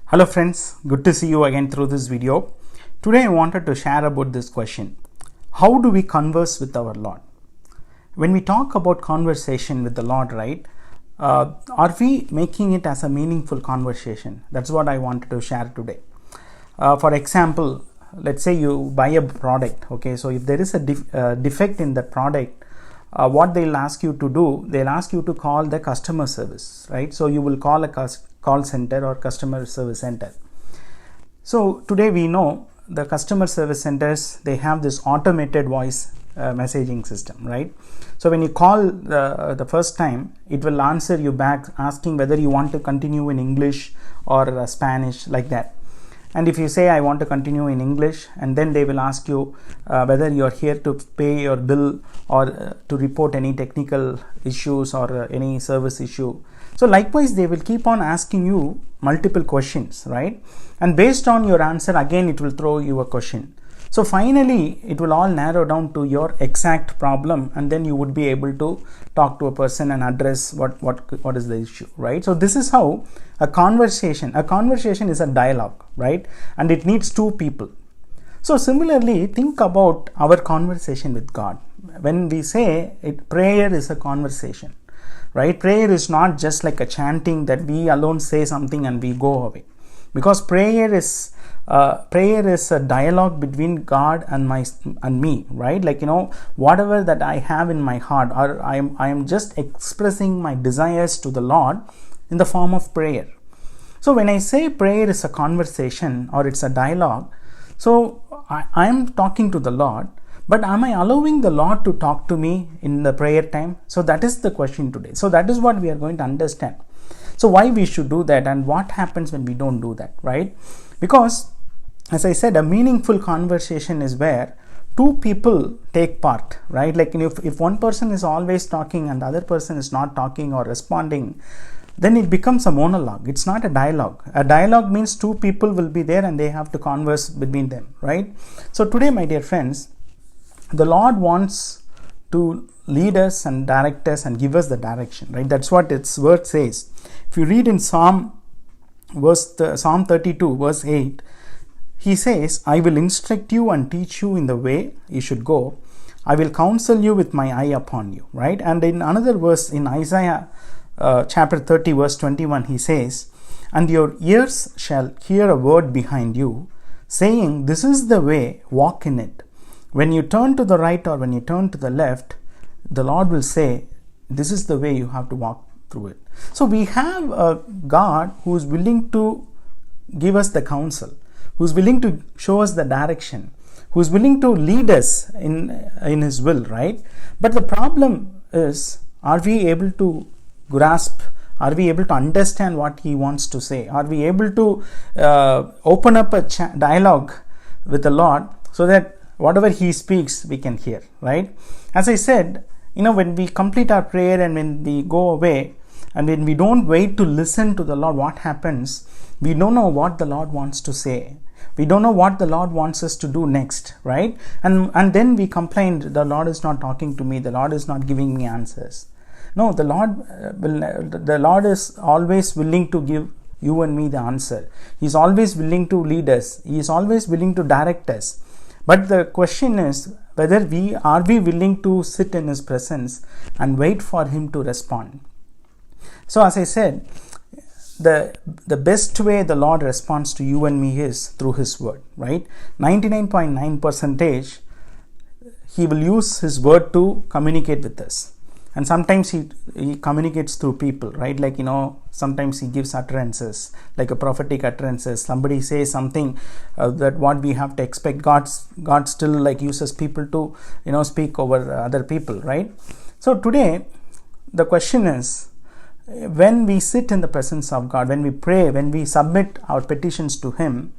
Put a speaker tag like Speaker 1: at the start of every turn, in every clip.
Speaker 1: Hello friends, good to see you again through this video. Today I wanted to share about this question. How do we converse with our Lord? When we talk about conversation with the Lord, right, are we making it as a meaningful conversation? That's what I wanted to share today. For example, let's say you buy a product, okay, so if there is a defect in the product, what they'll ask you to do, they'll ask you to call the customer service, right? So you will call a call center or customer service center. So today we know the customer service centers, they have this automated voice messaging system, right? So when you call the first time, it will answer you back asking whether you want to continue in English or Spanish, like that. And if you say I want to continue in English, and then they will ask you whether you're here to pay your bill or to report any technical issues or any service issue. So likewise, they will keep on asking you multiple questions, right? And based on your answer, again, it will throw you a question. So finally, it will all narrow down to your exact problem, and then you would be able to talk to a person and address what is the issue, right? So this is how a conversation is a dialogue, right? And it needs two people. So similarly, think about our conversation with God. When we say prayer is a conversation, right? Prayer is not just like a chanting that we alone say something and we go away, because prayer is a dialogue between God and me, right? Like, whatever that I have in my heart, or I am just expressing my desires to the Lord in the form of prayer. So when I say prayer is a conversation or it's a dialogue, so I am talking to the Lord, but am I allowing the Lord to talk to me in the prayer time? So that is the question today. So that is what we are going to understand. So why we should do that, and what happens when we don't do that, right? Because as I said, a meaningful conversation is where two people take part, right? Like if one person is always talking and the other person is not talking or responding, then it becomes a monologue. It's not a dialogue. A dialogue means two people will be there and they have to converse between them, right? So today, my dear friends, the Lord wants to lead us and direct us and give us the direction, right? That's what its word says. If you read in Psalm 32 verse 8, he says, I will instruct you and teach you in the way you should go. I will counsel you with my eye upon you, right? And in another verse in Isaiah chapter 30 verse 21, he says, and your ears shall hear a word behind you, saying, this is the way, walk in it. When you turn to the right or when you turn to the left, the Lord will say, this is the way you have to walk through it. So we have a God who is willing to give us the counsel, who's willing to show us the direction, who's willing to lead us in his will, right? But the problem is, are we able to grasp, are we able to understand what he wants to say? Are we able to open up a dialogue with the Lord so that whatever he speaks we can hear, right? As I said, when we complete our prayer and when we go away and when we don't wait to listen to the Lord, what happens? We don't know what the Lord wants to say. We don't know what the Lord wants us to do next, right? And then we complain, the Lord is not talking to me, the Lord is not giving me answers. No, the Lord is always willing to give you and me the answer. He is always willing to lead us. He is always willing to direct us. But the question is whether are we willing to sit in his presence and wait for him to respond. So as I said, the best way the Lord responds to you and me is through his word, right? 99.9% he will use his word to communicate with us. And sometimes he communicates through people, right? Like, sometimes he gives utterances, like a prophetic utterances. Somebody says something that what we have to expect. God still like uses people to, speak over other people, right? So today, the question is, when we sit in the presence of God, when we pray, when we submit our petitions to him,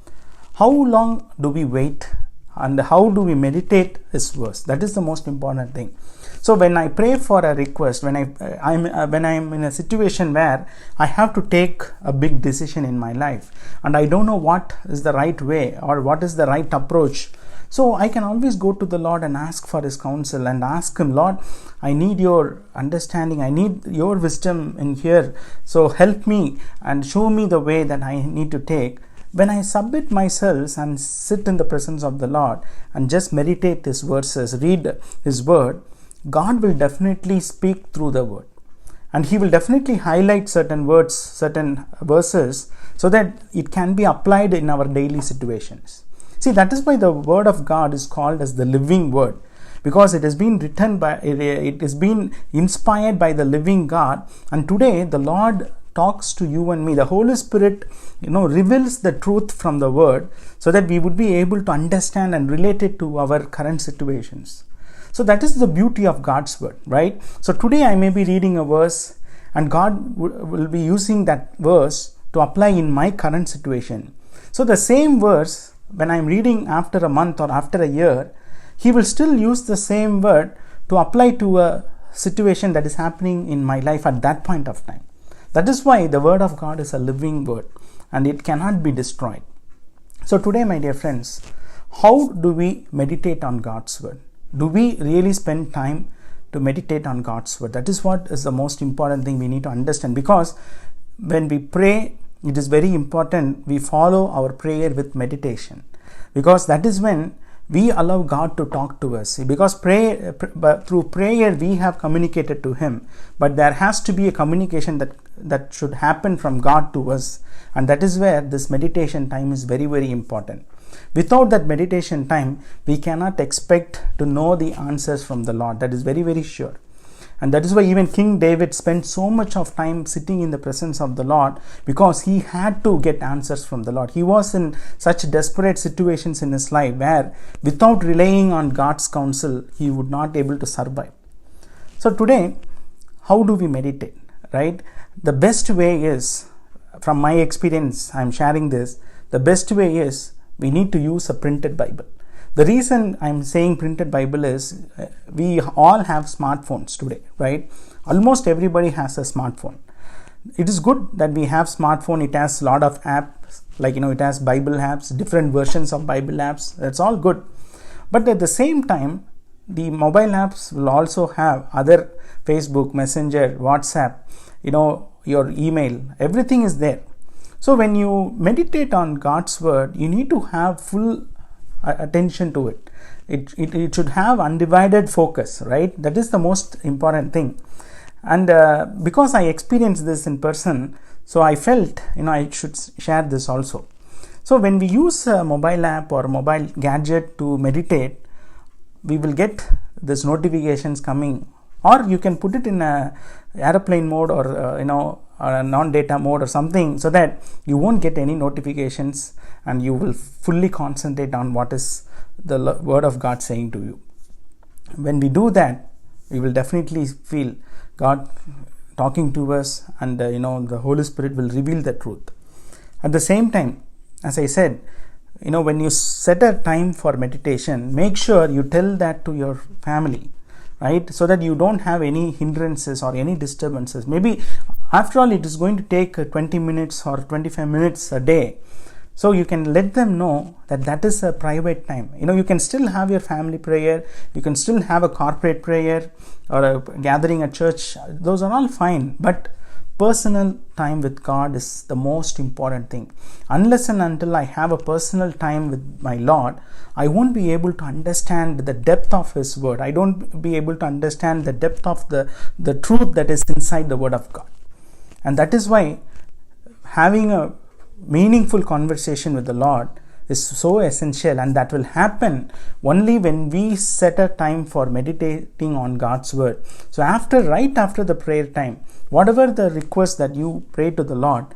Speaker 1: how long do we wait? and how do we meditate His verse. That is the most important thing. So when I pray for a request, when I'm in a situation where I have to take a big decision in my life and I don't know what is the right way or what is the right approach, so I can always go to the Lord and ask for His counsel and ask Him, Lord, I need your understanding, I need your wisdom in here, so help me and show me the way that I need to take. When I submit myself and sit in the presence of the Lord and just meditate His verses, read His word, God will definitely speak through the word. And He will definitely highlight certain words, certain verses, so that it can be applied in our daily situations. See, that is why the word of God is called as the living word, because it has been written by, it has been inspired by the living God. And today the Lord talks to you and me. The Holy Spirit, reveals the truth from the word, so that we would be able to understand and relate it to our current situations. So that is the beauty of God's word, right? So today I may be reading a verse and God will be using that verse to apply in my current situation. So the same verse, when I'm reading after a month or after a year, He will still use the same word to apply to a situation that is happening in my life at that point of time. That is why the word of God is a living word and it cannot be destroyed. So today, my dear friends, how do we meditate on God's word? Do we really spend time to meditate on God's word? That is what is the most important thing we need to understand, because when we pray, it is very important we follow our prayer with meditation, because that is when we allow God to talk to us. Because through prayer we have communicated to Him, but there has to be a communication that should happen from God to us, and that is where this meditation time is very, very important. Without that meditation time, we cannot expect to know the answers from the Lord. That is very, very sure. And that is why even King David spent so much of time sitting in the presence of the Lord, because he had to get answers from the Lord. He was in such desperate situations in his life where without relying on God's counsel, he would not be able to survive. So today, how do we meditate, right? The best way is, from my experience, I am sharing this, the best way is we need to use a printed Bible. The reason I'm saying printed Bible is we all have smartphones today, right? Almost everybody has a smartphone. It is good that we have smartphone. It has a lot of apps, like, it has Bible apps, different versions of Bible apps. That's all good. But at the same time, the mobile apps will also have other Facebook, Messenger, WhatsApp, your email, everything is there. So when you meditate on God's word, you need to have full attention to it. It should have undivided focus, right? That is the most important thing. And because I experienced this in person, so I felt I should share this also. So when we use a mobile app or mobile gadget to meditate, we will get this notifications coming, or you can put it in a airplane mode or or a non-data mode or something, so that you won't get any notifications and you will fully concentrate on what is the word of God saying to you. When we do that, we will definitely feel God talking to us, and the Holy Spirit will reveal the truth. At the same time, as I said, when you set a time for meditation, make sure you tell that to your family, right? So that you don't have any hindrances or any disturbances. Maybe after all, it is going to take 20 minutes or 25 minutes a day. So you can let them know that is a private time. You can still have your family prayer, you can still have a corporate prayer or a gathering at church. Those are all fine, but personal time with God is the most important thing. Unless and until I have a personal time with my Lord, I won't be able to understand the depth of His word. I don't be able to understand the depth of the truth that is inside the word of God. And that is why having a meaningful conversation with the Lord is so essential, and that will happen only when we set a time for meditating on God's word. So right after the prayer time, whatever the request that you pray to the Lord,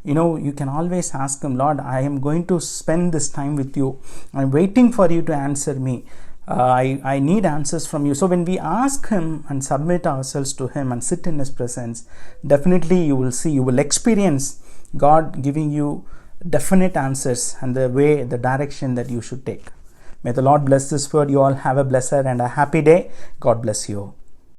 Speaker 1: you can always ask Him, Lord, I am going to spend this time with you. I'm waiting for you to answer me. I need answers from you. So when we ask Him and submit ourselves to Him and sit in His presence, definitely you will experience God giving you definite answers and the direction that you should take. May the Lord bless this word. You all have a blessed and a happy day. God bless you.